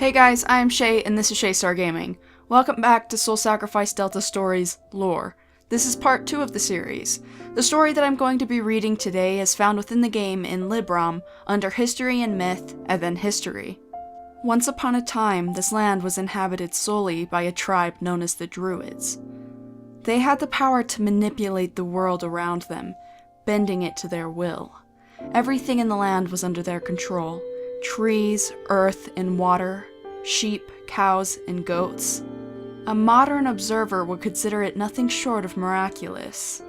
Hey guys, I'm Shay, and this is ShayStarGaming. Welcome back to Soul Sacrifice Delta Stories Lore. This is part 2 of the series. The story that I'm going to be reading today is found within the game in Librom, under History and Myth, and then History. Once upon a time, this land was inhabited solely by a tribe known as the Druids. They had the power to manipulate the world around them, bending it to their will. Everything in the land was under their control. Trees, earth, and water, sheep, cows, and goats. A modern observer would consider it nothing short of miraculous.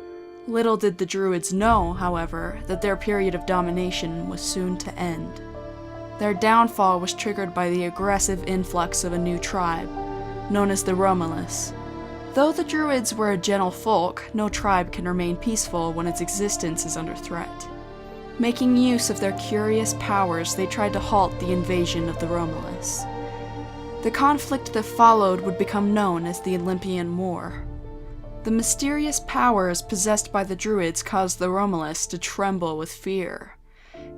Little did the Druids know, however, that their period of domination was soon to end. Their downfall was triggered by the aggressive influx of a new tribe, known as the Romulus. Though the Druids were a gentle folk, no tribe can remain peaceful when its existence is under threat. Making use of their curious powers, they tried to halt the invasion of the Romulus. The conflict that followed would become known as the Olympian War. The mysterious powers possessed by the Druids caused the Romulus to tremble with fear.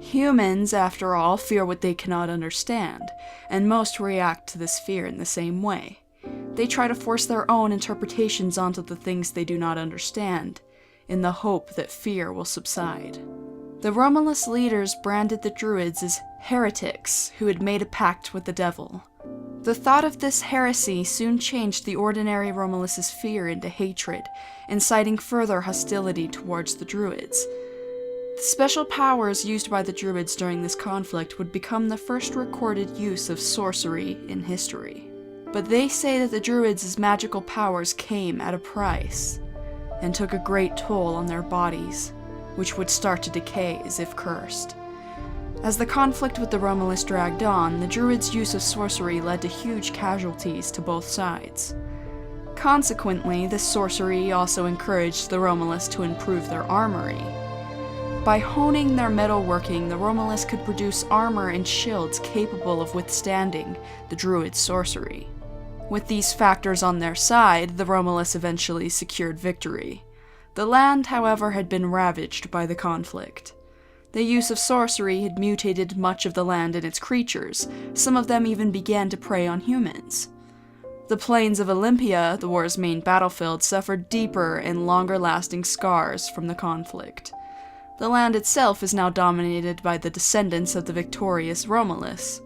Humans, after all, fear what they cannot understand, and most react to this fear in the same way. They try to force their own interpretations onto the things they do not understand, in the hope that fear will subside. The Romulus leaders branded the Druids as heretics who had made a pact with the devil. The thought of this heresy soon changed the ordinary Romulus's fear into hatred, inciting further hostility towards the Druids. The special powers used by the Druids during this conflict would become the first recorded use of sorcery in history. But they say that the Druids' magical powers came at a price, and took a great toll on their bodies, which would start to decay as if cursed. As the conflict with the Romulus dragged on, the Druids' use of sorcery led to huge casualties to both sides. Consequently, this sorcery also encouraged the Romulus to improve their armory. By honing their metalworking, the Romulus could produce armor and shields capable of withstanding the Druids' sorcery. With these factors on their side, the Romulus eventually secured victory. The land, however, had been ravaged by the conflict. The use of sorcery had mutated much of the land and its creatures. Some of them even began to prey on humans. The plains of Olympia, the war's main battlefield, suffered deeper and longer-lasting scars from the conflict. The land itself is now dominated by the descendants of the victorious Romulus.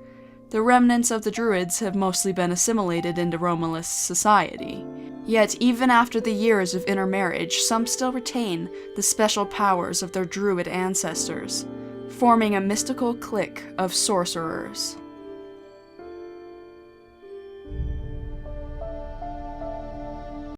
The remnants of the Druids have mostly been assimilated into Romulus society. Yet, even after the years of intermarriage, some still retain the special powers of their Druid ancestors, forming a mystical clique of sorcerers.